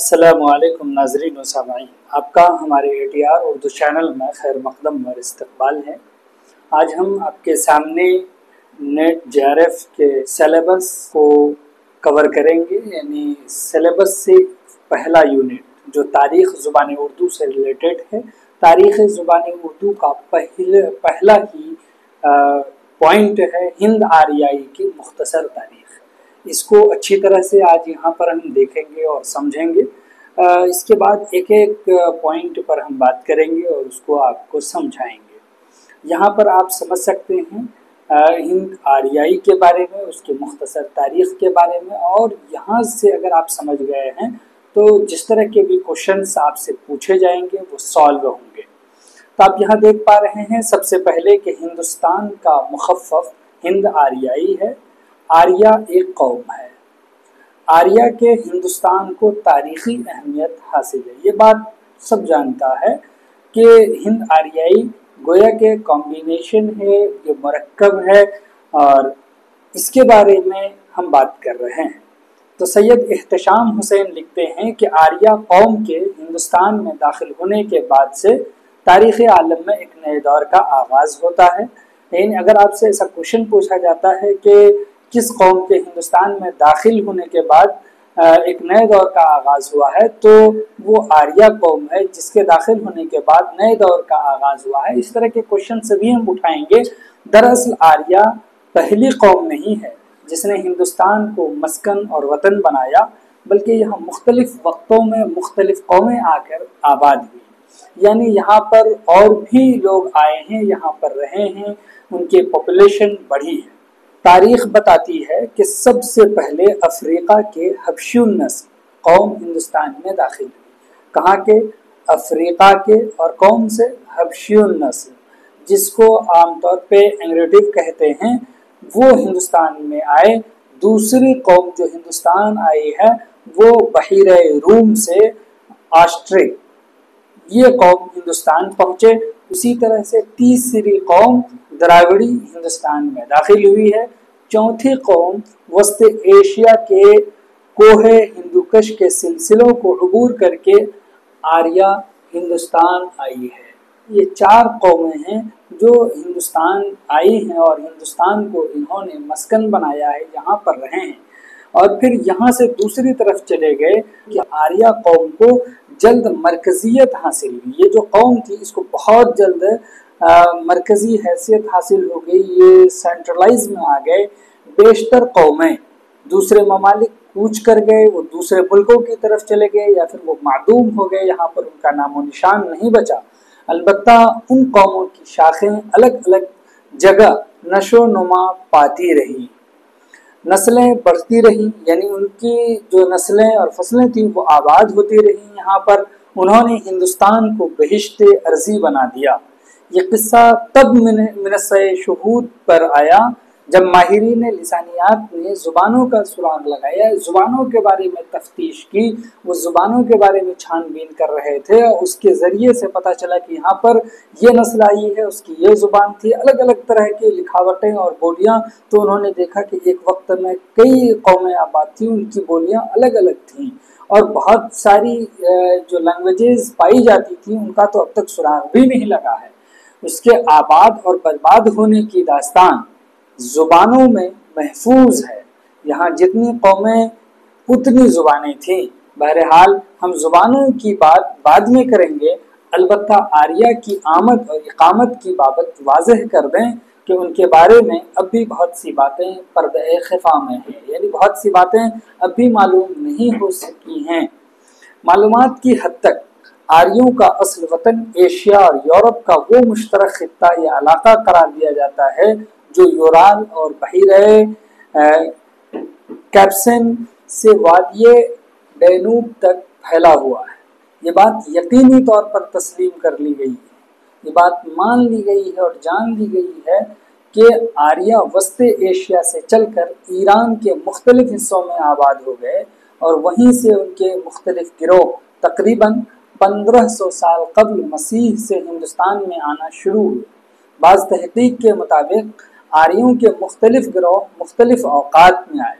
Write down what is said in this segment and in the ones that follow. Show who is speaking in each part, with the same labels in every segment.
Speaker 1: السلام علیکم ناظرین و سامعین، آپ کا ہمارے ATR اردو چینل میں خیر مقدم اور استقبال ہے۔ آج ہم آپ کے سامنے نیٹ JRF کے سلیبس کو کور کریں گے، یعنی سلیبس سے پہلا یونٹ جو تاریخ زبان اردو سے ریلیٹڈ ہے۔ تاریخ زبان اردو کا پہلا ہی پوائنٹ ہے ہند آریائی کی مختصر تاریخ۔ اس کو اچھی طرح سے آج یہاں پر ہم دیکھیں گے اور سمجھیں گے۔ اس کے بعد ایک ایک پوائنٹ پر ہم بات کریں گے اور اس کو آپ کو سمجھائیں گے۔ یہاں پر آپ سمجھ سکتے ہیں ہند آریائی کے بارے میں، اس کے مختصر تاریخ کے بارے میں، اور یہاں سے اگر آپ سمجھ گئے ہیں تو جس طرح کے بھی کوشچنس آپ سے پوچھے جائیں گے وہ سالو ہوں گے۔ تو آپ یہاں دیکھ پا رہے ہیں سب سے پہلے کہ ہندوستان کا مخفف ہند آریائی ہے۔ آریہ ایک قوم ہے۔ آریہ کے ہندوستان کو تاریخی اہمیت حاصل ہے۔ یہ بات سب جانتا ہے کہ ہند آریائی گویا کے کمبینیشن ہے، یہ مرکب ہے، اور اس کے بارے میں ہم بات کر رہے ہیں۔ تو سید احتشام حسین لکھتے ہیں کہ آریہ قوم کے ہندوستان میں داخل ہونے کے بعد سے تاریخ عالم میں ایک نئے دور کا آغاز ہوتا ہے۔ یعنی اگر آپ سے ایسا کوشچن پوچھا جاتا ہے کہ کس قوم کے ہندوستان میں داخل ہونے کے بعد ایک نئے دور کا آغاز ہوا ہے، تو وہ آریہ قوم ہے جس کے داخل ہونے کے بعد نئے دور کا آغاز ہوا ہے۔ اس طرح کے کوشچن سبھی ہم اٹھائیں گے۔ دراصل آریہ پہلی قوم نہیں ہے جس نے ہندوستان کو مسکن اور وطن بنایا، بلکہ یہاں مختلف وقتوں میں مختلف قومیں آ کر آباد ہوئی۔ یعنی یہاں پر اور بھی لوگ آئے ہیں، یہاں پر رہے ہیں، ان کی پاپولیشن بڑھی ہے۔ تاریخ بتاتی ہے کہ سب سے پہلے افریقہ کے حبشی النسل قوم ہندوستان میں داخل ہوئی۔ کہاں کے؟ افریقہ کے، اور کون سے؟ حبشی النسل، جس کو عام طور پہ انگریٹو کہتے ہیں، وہ ہندوستان میں آئے۔ دوسری قوم جو ہندوستان آئی ہے وہ بحیرہ روم سے آسٹرک، یہ قوم ہندوستان پہنچے۔ اسی طرح سے تیسری قوم دراوڑی ہندوستان میں داخل ہوئی ہے۔ چوتھی قوم وسط ایشیا کے کوہ ہندوکش کے سلسلوں کو عبور کر کے آریہ ہندوستان آئی ہے۔ یہ چار قومیں ہیں جو ہندوستان آئی ہیں اور ہندوستان کو انہوں نے مسکن بنایا ہے، یہاں پر رہے ہیں۔ اور پھر یہاں سے دوسری طرف چلے گئے کہ آریہ قوم کو جلد مرکزیت حاصل ہوئی۔ یہ جو قوم تھی اس کو بہت جلد مرکزی حیثیت حاصل ہو گئی، یہ سینٹرلائز میں آ گئے۔ بیشتر قومیں دوسرے ممالک کوچ کر گئے، وہ دوسرے ملکوں کی طرف چلے گئے یا پھر وہ معدوم ہو گئے، یہاں پر ان کا نام و نشان نہیں بچا۔ البتہ ان قوموں کی شاخیں الگ الگ جگہ نشو و نما پاتی رہی، نسلیں بڑھتی رہی، یعنی ان کی جو نسلیں اور فصلیں تھیں وہ آباد ہوتی رہی یہاں پر۔ انہوں نے ہندوستان کو بہشت ارضی بنا دیا۔ یہ قصہ تب منصۂ شہود پر آیا جب ماہرین لسانیات نے زبانوں کا سراغ لگایا، زبانوں کے بارے میں تفتیش کی، وہ زبانوں کے بارے میں چھان بین کر رہے تھے، اور اس کے ذریعے سے پتہ چلا کہ یہاں پر یہ نسل آئی ہے، اس کی یہ زبان تھی، الگ الگ طرح کی لکھاوٹیں اور بولیاں۔ تو انہوں نے دیکھا کہ ایک وقت میں کئی قومیں آباد تھیں، ان کی بولیاں الگ الگ تھیں، اور بہت ساری جو لینگویجز پائی جاتی تھیں ان کا تو اب تک سراغ بھی نہیں لگا ہے۔ اس کے آباد اور برباد ہونے کی داستان زبانوں میں محفوظ ہے۔ یہاں جتنی قومیں اتنی زبانیں تھیں۔ بہرحال ہم زبانوں کی بات بعد میں کریں گے، البتہ آریہ کی آمد اور اقامت کی بابت واضح کر دیں کہ ان کے بارے میں اب بھی بہت سی باتیں پردہ خفا میں ہیں، یعنی بہت سی باتیں اب بھی معلوم نہیں ہو سکی ہیں۔ معلومات کی حد تک آریوں کا اصل وطن ایشیا اور یورپ کا وہ مشترک خطہ یا علاقہ قرار دیا جاتا ہے جو یورال اور بحیرہ کیسپیئن سے وادی ڈینوب تک پھیلا ہوا ہے۔ یہ بات یقینی طور پر تسلیم کر لی گئی ہے، یہ بات مان لی گئی ہے اور جان لی گئی ہے کہ آریہ وسط ایشیا سے چل کر ایران کے مختلف حصوں میں آباد ہو گئے، اور وہیں سے ان کے مختلف گروہ تقریباً 1500 سال قبل مسیح سے ہندوستان میں آنا شروع ہوئے۔ بعض تحقیق کے مطابق آریوں کے مختلف گروہ مختلف اوقات میں آئے۔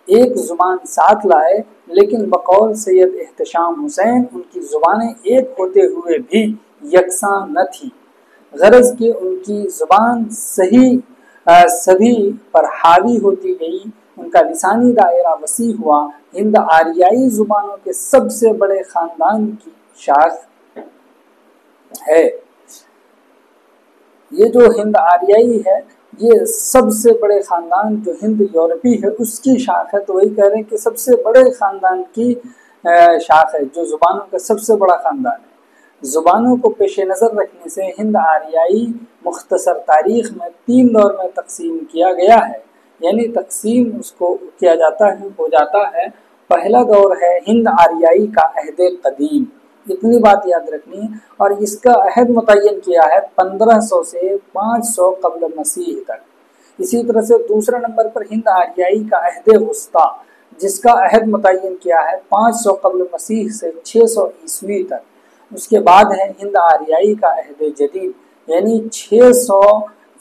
Speaker 1: ایک زبان ساتھ لائے، لیکن بقول سید احتشام حسین ان کی زبانیں ایک ہوتے ہوئے بھی یکساں نہ تھیں، غرض کہ ان کی زبان سبھی پر حاوی ہوتی گئی، ان کا لسانی دائرہ وسیع ہوا۔ ہند آریائی زبانوں کے سب سے بڑے خاندان کی شاخ ہے۔ یہ جو ہند آریائی ہے، یہ سب سے بڑے خاندان جو ہند یورپی ہے اس کی شاخ ہے، تو وہی کہہ رہے ہیں کہ سب سے بڑے خاندان کی شاخ ہے، جو زبانوں کا سب سے بڑا خاندان ہے۔ زبانوں کو پیش نظر رکھنے سے ہند آریائی مختصر تاریخ میں 3 دور میں تقسیم کیا گیا ہے، یعنی تقسیم اس کو کیا جاتا ہے ہو جاتا ہے۔ پہلا دور ہے ہند آریائی کا عہد قدیم، اتنی بات یاد رکھنی، اور اس کا عہد متعین کیا ہے 1500 سے 500 قبل مسیح تک۔ اسی طرح سے دوسرے نمبر پر ہند آریائی کا عہد وسطیٰ، جس کا عہد متعین کیا ہے 500 قبل مسیح سے 600 عیسوی تک۔ اس کے بعد ہے ہند آریائی کا عہد جدید، یعنی 600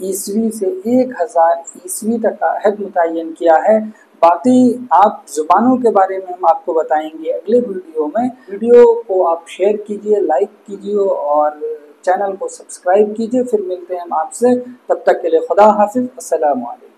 Speaker 1: عیسوی سے 1000 عیسوی تک کا عہد متعین کیا ہے۔ باقی آپ زبانوں کے بارے میں ہم آپ کو بتائیں گے اگلے ویڈیو میں۔ ویڈیو کو آپ شیئر کیجئے، لائک کیجئے اور چینل کو سبسکرائب کیجئے۔ پھر ملتے ہیں ہم آپ سے، تب تک کے لیے خدا حافظ، السلام علیکم۔